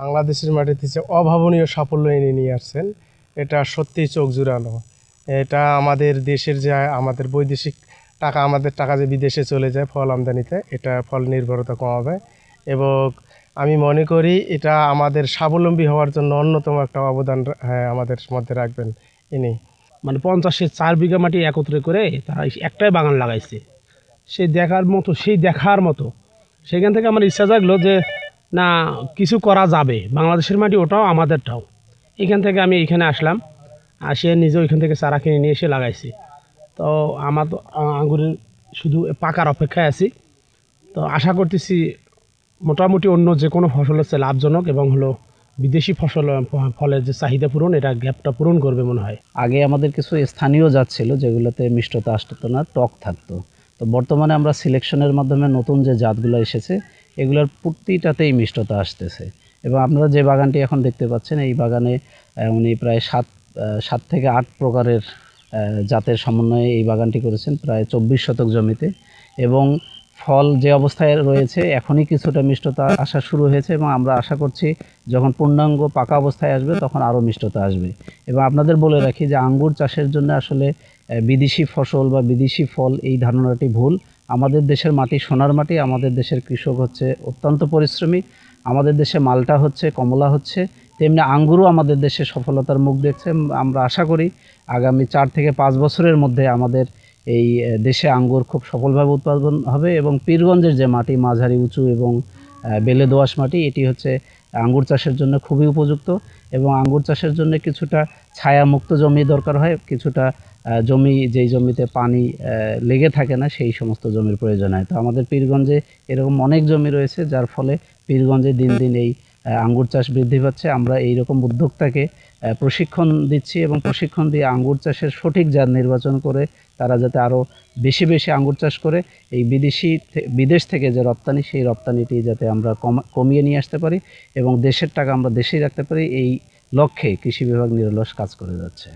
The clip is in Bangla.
বাংলাদেশের মাটিতে যে অভাবনীয় সাফল্য এনে নিয়ে আসছেন, এটা সত্যিই চোখ জুড়ানো। এটা আমাদের দেশের যে আমাদের বৈদেশিক টাকা, আমাদের টাকা যে বিদেশে চলে যায় ফল আমদানিতে, এটা ফল নির্ভরতা কমাবে। এবং আমি মনে করি এটা আমাদের স্বাবলম্বী হওয়ার জন্য অন্যতম একটা অবদান আমাদের মধ্যে রাখবেন ইনি। মানে 50-4 বিঘা মাটি একত্রে করে তারা একটাই বাগান লাগাইছে। সেই দেখার মতো সেখান থেকে আমার ইচ্ছা জাগলো যে না, কিছু করা যাবে, বাংলাদেশের মাটি ওটাও আমাদেরটাও। এখান থেকে আমি এখানে আসলাম, আসে নিজে ওইখান থেকে চারা কিনে নিয়ে এসে লাগাইছি। তো আমার তো আঙ্গুরের শুধু পাকার অপেক্ষায় আছি। তো আশা করতেছি মোটামুটি অন্য যে কোনো ফসল হচ্ছে লাভজনক, এবং হলো বিদেশি ফলের যে চাহিদা পূরণ, এটা গ্যাপটা পূরণ করবে মনে হয়। আগে আমাদের কিছু স্থানীয় জাত ছিল যেগুলোতে মিষ্টতা আসতো না, টক থাকতো। তো বর্তমানে আমরা সিলেকশনের মাধ্যমে নতুন যে জাতগুলো এসেছে এগুলোর প্রতিটাতেই মিষ্টতা আসতেছে। এবং আপনারা যে বাগানটি এখন দেখতে পাচ্ছেন, এই বাগানে উনি প্রায় সাত থেকে 8 প্রকারের জাতের সমন্বয়ে এই বাগানটি করেছেন প্রায় 24 শতক জমিতে। এবং ফল যে অবস্থায় রয়েছে এখনই কিছুটা মিষ্টতা আসা শুরু হয়েছে, এবং আমরা আশা করছি যখন পূর্ণাঙ্গ পাকা অবস্থায় আসবে তখন আরও মিষ্টতা আসবে। এবং আপনাদের বলে রাখি যে আঙ্গুর চাষের জন্য আসলে বিদেশি ফসল বা বিদেশি ফল এই ধারণাটি ভুল। আমাদের দেশের মাটি সোনার মাটি, আমাদের দেশের কৃষক হচ্ছে অত্যন্ত পরিশ্রমী, আমাদের দেশে মালটা হচ্ছে, কমলা হচ্ছে, তেমনি আঙ্গুরও আমাদের দেশে সফলতার মুখ দেখছে। আমরা আশা করি আগামী 4 থেকে 5 বছরের মধ্যে আমাদের এই দেশে আঙ্গুর খুব সফলভাবে উৎপাদন হবে। এবং পীরগঞ্জের যে মাটি মাঝারি উঁচু এবং বেলে দোআঁশ মাটি, এটি হচ্ছে আঙ্গুর চাষের জন্য খুবই উপযুক্ত। এবং আঙ্গুর চাষের জন্য কিছুটা ছায়ামুক্ত জমি দরকার হয়, কিছুটা জমি যেই জমিতে পানি লেগে থাকে না সেই সমস্ত জমির প্রয়োজন হয়। তো আমাদের পীরগঞ্জে এরকম অনেক জমি রয়েছে, যার ফলে পীরগঞ্জে দিন দিন এই আঙ্গুর চাষ বৃদ্ধি পাচ্ছে। আমরা এইরকম উদ্যোক্তাকে প্রশিক্ষণ দিচ্ছি, এবং প্রশিক্ষণ দিয়ে আঙ্গুর চাষের সঠিক জাত নির্বাচন করে তারা যাতে আরও বেশি বেশি আঙ্গুর চাষ করে এই বিদেশ থেকে যে রপ্তানি, সেই রপ্তানিটি যাতে আমরা কমিয়ে নিয়ে আসতে পারি এবং দেশের টাকা আমরা দেশেই রাখতে পারি, এই লক্ষ্যে কৃষি বিভাগ নিরলস কাজ করে যাচ্ছে।